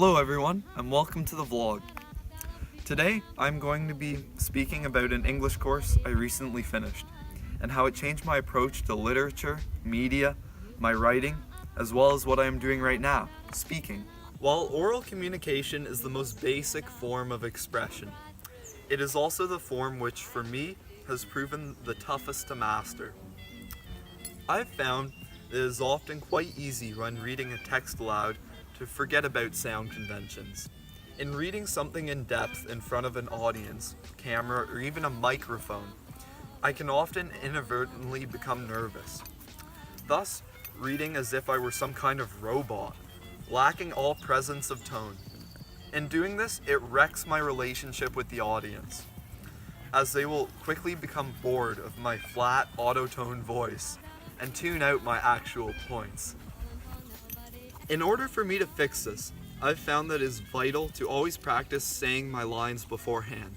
Hello everyone, and welcome to the vlog. Today, I'm going to be speaking about an English course I recently finished, and how it changed my approach to literature, media, my writing, as well as what I am doing right now, speaking. While oral communication is the most basic form of expression, it is also the form which, for me, has proven the toughest to master. I've found that it is often quite easy when reading a text aloud to forget about sound conventions. In reading something in depth in front of an audience, camera, or even a microphone, I can often inadvertently become nervous. Thus, reading as if I were some kind of robot, lacking all presence of tone. In doing this, it wrecks my relationship with the audience, as they will quickly become bored of my flat, auto-tone voice and tune out my actual points. In order for me to fix this, I've found that it is vital to always practice saying my lines beforehand.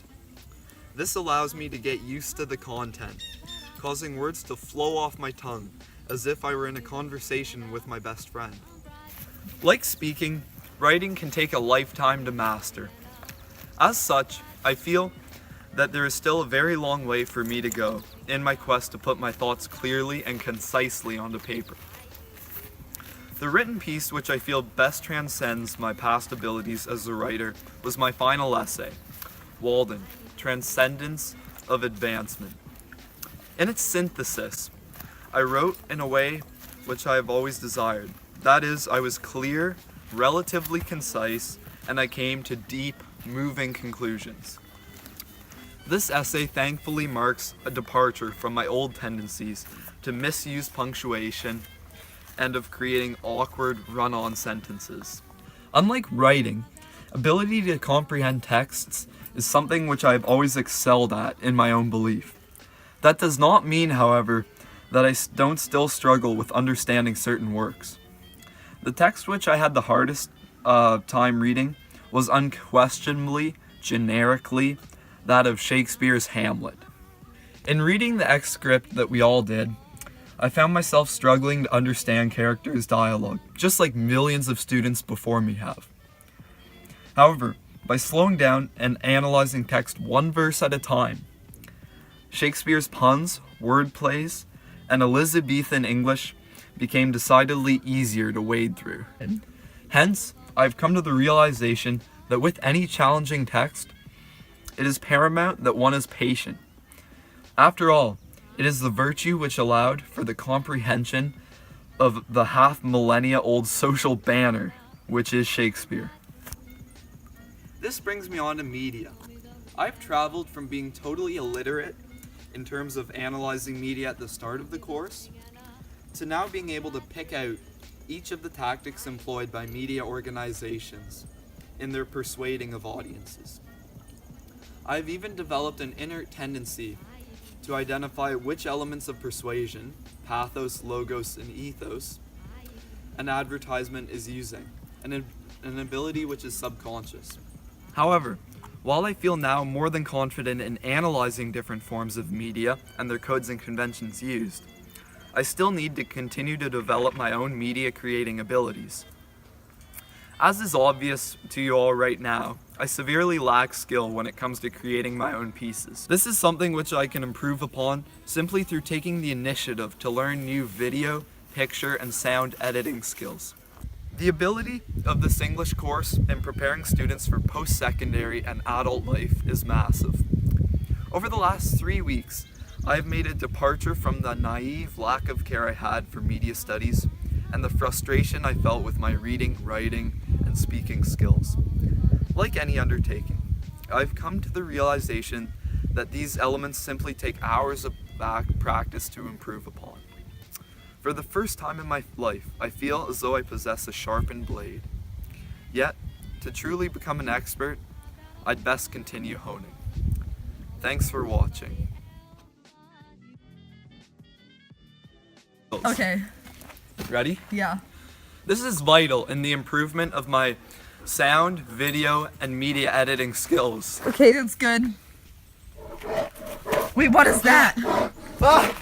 This allows me to get used to the content, causing words to flow off my tongue as if I were in a conversation with my best friend. Like speaking, writing can take a lifetime to master. As such, I feel that there is still a very long way for me to go in my quest to put my thoughts clearly and concisely onto paper. The written piece which I feel best transcends my past abilities as a writer was my final essay, Walden, Transcendence of Advancement. In its synthesis, I wrote in a way which I have always desired. That is, I was clear, relatively concise, and I came to deep, moving conclusions. This essay thankfully marks a departure from my old tendencies to misuse punctuation and of creating awkward run-on sentences. Unlike writing, ability to comprehend texts is something which I have always excelled at in my own belief. That does not mean, however, that I don't still struggle with understanding certain works. The text which I had the hardest time reading was unquestionably, generically, that of Shakespeare's Hamlet. In reading the excerpt that we all did, I found myself struggling to understand characters' dialogue, just like millions of students before me have. However, by slowing down and analyzing text one verse at a time, Shakespeare's puns, wordplays, and Elizabethan English became decidedly easier to wade through. Hence, I've come to the realization that with any challenging text, it is paramount that one is patient. After all, it is the virtue which allowed for the comprehension of the half-millennia-old social banner, which is Shakespeare. This brings me on to media. I've traveled from being totally illiterate in terms of analyzing media at the start of the course, to now being able to pick out each of the tactics employed by media organizations in their persuading of audiences. I've even developed an inner tendency to identify which elements of persuasion, pathos, logos, and ethos, an advertisement is using, an ability which is subconscious. However, while I feel now more than confident in analyzing different forms of media and their codes and conventions used, I still need to continue to develop my own media creating abilities. As is obvious to you all right now, I severely lack skill when it comes to creating my own pieces. This is something which I can improve upon simply through taking the initiative to learn new video, picture, and sound editing skills. The ability of this English course in preparing students for post-secondary and adult life is massive. Over the last 3 weeks, I have made a departure from the naive lack of care I had for media studies and the frustration I felt with my reading, writing, and speaking skills. Like any undertaking, I've come to the realization that these elements simply take hours of practice to improve upon. For the first time in my life, I feel as though I possess a sharpened blade. Yet, to truly become an expert, I'd best continue honing. Thanks for watching. Okay. Ready? Yeah. This is vital in the improvement of my sound, video, and media editing skills. Okay, that's good. Wait, what is that? Ah!